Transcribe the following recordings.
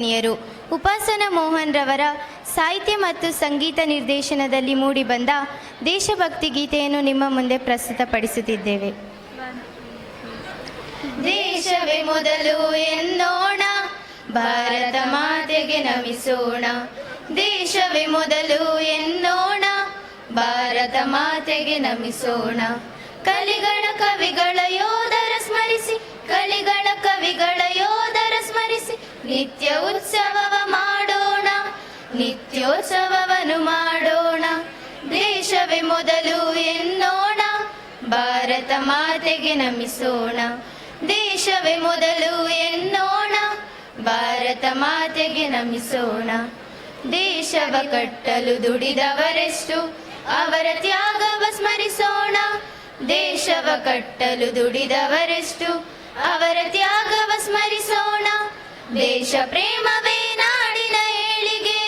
ರು ಉಪಾಸನಾ ಮೋಹನ್ ರವರ ಸಾಹಿತ್ಯ ಮತ್ತು ಸಂಗೀತ ನಿರ್ದೇಶನದಲ್ಲಿ ಮೂಡಿಬಂದ ದೇಶಭಕ್ತಿ ಗೀತೆಯನ್ನು ನಿಮ್ಮ ಮುಂದೆ ಪ್ರಸ್ತುತಪಡಿಸುತ್ತಿದ್ದೇವೆ. ದೇಶವೇ ಮೊದಲು ಎನ್ನೋಣ, ಭಾರತ ಮಾತೆಗೆ ನಮಿಸೋಣ. ದೇಶವೇ ಮೊದಲು ಎನ್ನೋಣ, ಭಾರತ ಮಾತೆಗೆ ನಮಿಸೋಣ. ಕಲಿಗಳ ಕವಿಗಳ ಯೋಧರ ಸ್ಮರಿಸಿ, ಕಲಿಗಳ ಕವಿಗಳ ಯೋಧರ ಸ್ಮರಿಸಿ, ನಿತ್ಯ ಉತ್ಸವವ ಮಾಡೋಣ, ನಿತ್ಯೋತ್ಸವವನ್ನು ಮಾಡೋಣ. ದೇಶವೇ ಮೊದಲು ಎನ್ನೋಣ, ಭಾರತ ಮಾತೆಗೆ ನಮಿಸೋಣ. ದೇಶವೇ ಮೊದಲು ಎನ್ನೋಣ, ಭಾರತ ಮಾತೆಗೆ ನಮಿಸೋಣ. ದೇಶವ ಕಟ್ಟಲು ದುಡಿದವರೆಷ್ಟು, ಅವರ ತ್ಯಾಗವ ಸ್ಮರಿಸೋಣ. ದೇಶವ ಕಟ್ಟಲು ದುಡಿದವರೆಷ್ಟು, ಅವರ ತ್ಯಾಗವ ಸ್ಮರಿಸೋಣ. ದೇಶ ಪ್ರೇಮವೇ ನಾಡಿನ ಏಳಿಗೆ,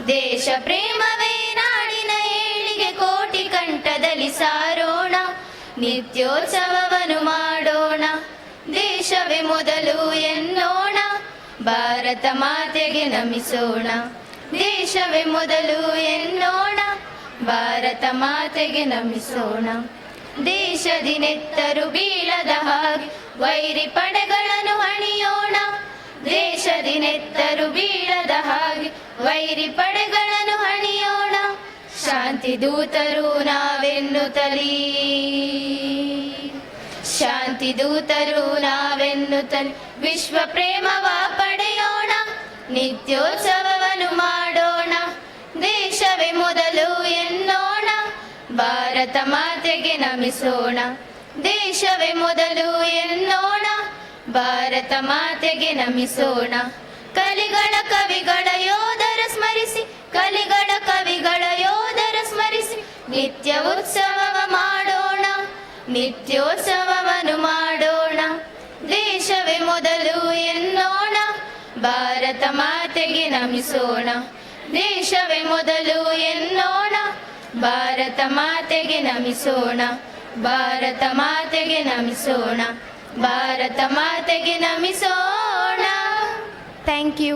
ದೇಶ ಪ್ರೇಮವೇ ನಾಡಿನ ಏಳಿಗೆ. ಕೋಟಿ ಕಂಠದಲ್ಲಿ ಸಾರೋಣ, ನಿತ್ಯೋತ್ಸವವನ್ನು ಮಾಡೋಣ. ದೇಶವೇ ಮೊದಲು ಎನ್ನೋಣ, ಭಾರತ ಮಾತೆಗೆ ನಮಿಸೋಣ. ದೇಶವೇ ಮೊದಲು ಎನ್ನೋಣ, ಭಾರತ ಮಾತೆಗೆ ನಮಿಸೋಣ. ದೇಶದಿ ನೆತ್ತರು ಬೀಳದ ಹಾಗೆ ವೈರಿ ಪಡೆಗಳನ್ನು ಹಣಿಯೋಣ. ದೇಶದಿ ನೆತ್ತರು ಬೀಳದ ಹಾಗೆ ವೈರಿ ಪಡೆಗಳನ್ನು ಹಣಿಯೋಣ. ಶಾಂತಿ ದೂತರು ನಾವೆನ್ನುತ್ತಲೀ, ಶಾಂತಿ ದೂತರು ನಾವೆನ್ನುತ್ತಲೀ ವಿಶ್ವ ಪ್ರೇಮವ ಪಡೆಯೋಣ. ನಿತ್ಯೋತ್ಸವವನ್ನು ಮಾಡೋಣ. ದೇಶವೇ ಮೊದಲು ಎನ್ನೋಣ, ಭಾರತ ಮಾತೆಗೆ ನಮಿಸೋಣ. ದೇಶವೇ ಮೊದಲು ಎನ್ನೋಣ, ಭಾರತ ಮಾತೆಗೆ ನಮಿಸೋಣ. ಕಲಿಗಳ ಕವಿಗಳ ಯೋಧರ ಸ್ಮರಿಸಿ, ಕಲಿಗಳ ಕವಿಗಳ ಯೋಧರ ಸ್ಮರಿಸಿ, ನಿತ್ಯ ಉತ್ಸವವ ಮಾಡೋಣ, ನಿತ್ಯೋತ್ಸವವನ್ನು ಮಾಡೋಣ. ದೇಶವೇ ಮೊದಲು ಎನ್ನೋಣ, ಭಾರತ ಮಾತೆಗೆ ನಮಿಸೋಣ. ದೇಶವೇ ಮೊದಲು ಎನ್ನೋಣ, ಭಾರತ ಮಾತೆಗೆ ನಮಿಸೋಣ. ಭಾರತ ಮಾತೆಗೆ ನಮಿಸೋಣ, ಭಾರತ ಮಾತೆಗೆ ನಮಿಸೋಣ. Thank you.